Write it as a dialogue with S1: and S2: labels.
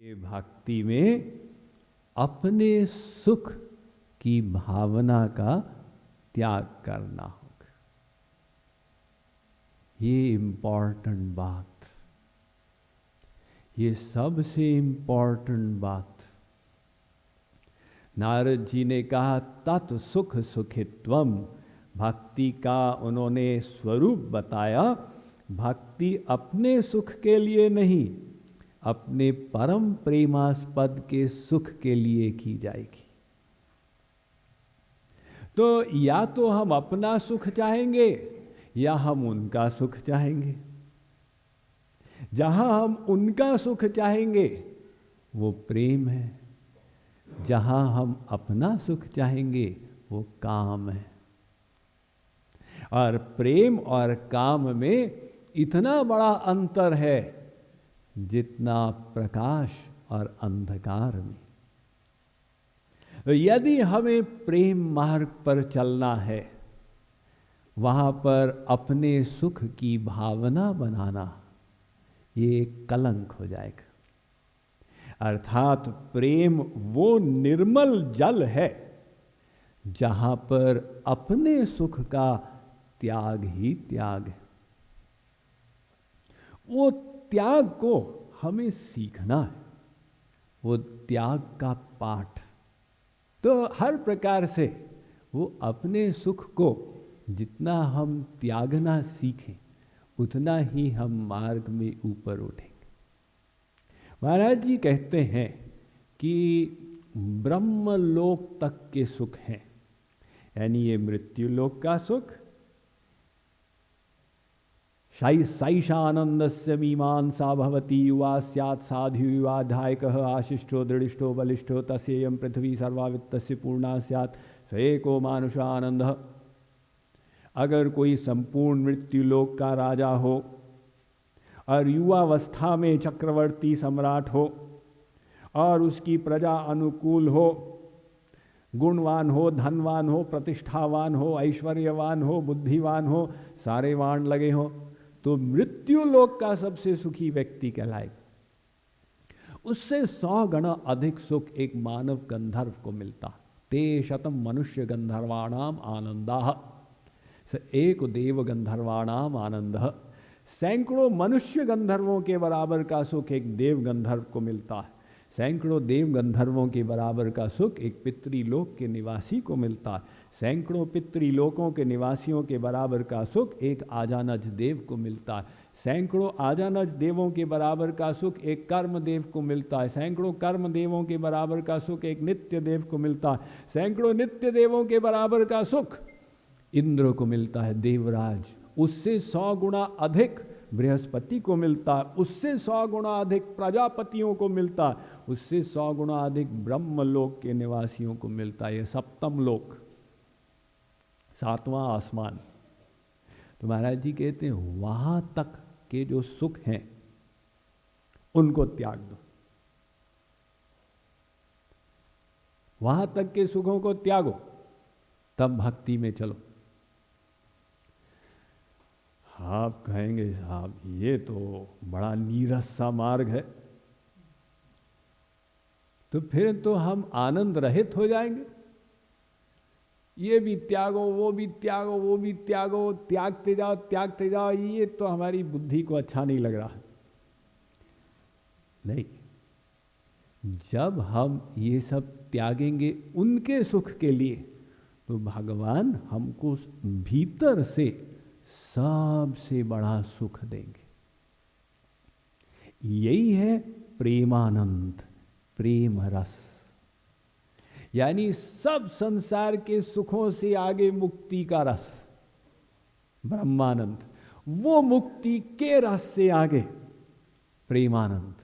S1: ये भक्ति में अपने सुख की भावना का त्याग करना होगा। ये इम्पोर्टेंट बात, ये सबसे इम्पोर्टेंट बात। नारद जी ने कहा तत् सुख सुखित्वम, भक्ति का उन्होंने स्वरूप बताया। भक्ति अपने सुख के लिए नहीं, अपने परम प्रेमास्पद के सुख के लिए की जाएगी। तो या तो हम अपना सुख चाहेंगे या हम उनका सुख चाहेंगे। जहां हम उनका सुख चाहेंगे वो प्रेम है, जहां हम अपना सुख चाहेंगे वो काम है। और प्रेम और काम में इतना बड़ा अंतर है जितना प्रकाश और अंधकार में। यदि हमें प्रेम मार्ग पर चलना है, वहां पर अपने सुख की भावना बनाना ये कलंक हो जाएगा। अर्थात प्रेम वो निर्मल जल है जहां पर अपने सुख का त्याग ही त्याग है। वो त्याग को हमें सीखना है, वो त्याग का पाठ। तो हर प्रकार से वो अपने सुख को जितना हम त्यागना सीखें उतना ही हम मार्ग में ऊपर उठेंगे। महाराज जी कहते हैं कि ब्रह्मलोक तक के सुख हैं, यानी ये मृत्यु लोक का सुख। सैषानंदस्य मीमांसा भवति युवा स्यात् साधु युवाध्यायकः आशिष्टो दृढ़िष्टो बलिष्ठो तस्येयं पृथ्वी सर्वावित्तस्य पूर्णा स्यात् स एको मानुष आनंदः। अगर कोई संपूर्ण मृत्यु लोक का राजा हो और युवावस्था में चक्रवर्ती सम्राट हो और उसकी प्रजा अनुकूल हो, गुणवान हो, धनवान हो, प्रतिष्ठावान हो, ऐश्वर्यवान हो, बुद्धिवान हो, सारे वाण लगे हो, तो मृत्यु लोक का सबसे सुखी व्यक्ति कहलाएगा। उससे 100 गुना अधिक सुख एक मानव गंधर्व को मिलता। ते शतम मनुष्य गंधर्वाणाम आनंदाः स एक देव गंधर्वाणाम आनंदः। सैकड़ों मनुष्य गंधर्वों के बराबर का सुख एक देव गंधर्व को मिलता है। सैकड़ों देव गंधर्वों के बराबर का सुख एक पितृलोक के निवासी को मिलता है। सैकड़ों पितृलोकों के निवासियों के बराबर का सुख एक आजानज देव को मिलता है। सैकड़ों आजानज देवों के बराबर का सुख एक कर्म देव को मिलता है। सैकड़ों कर्म देवों के बराबर का सुख एक नित्य देव को मिलता है। सैकड़ों नित्य देवों के बराबर का सुख इंद्र को मिलता है, देवराज। उससे 100 गुना अधिक बृहस्पति को मिलता है, उससे 100 गुना अधिक प्रजापतियों को मिलता है, उससे 100 गुना अधिक ब्रह्मलोक के निवासियों को मिलता है। यह सप्तम लोक, 7वां आसमान। तो महाराज जी कहते हैं वहां तक के जो सुख हैं उनको त्याग दो, वहां तक के सुखों को त्यागो, तब भक्ति में चलो। आप कहेंगे साहब ये तो बड़ा नीरस सा मार्ग है, तो फिर तो हम आनंद रहित हो जाएंगे। ये भी त्यागो, वो भी त्यागो, वो भी त्यागो, त्यागते जाओ त्यागते जाओ, ये तो हमारी बुद्धि को अच्छा नहीं लग रहा। नहीं, जब हम ये सब त्यागेंगे उनके सुख के लिए, तो भगवान हमको भीतर से सबसे बड़ा सुख देंगे। यही है प्रेमानंद, प्रेम रस। यानी सब संसार के सुखों से आगे मुक्ति का रस, ब्रह्मानंद। वो मुक्ति के रस से आगे प्रेमानंद।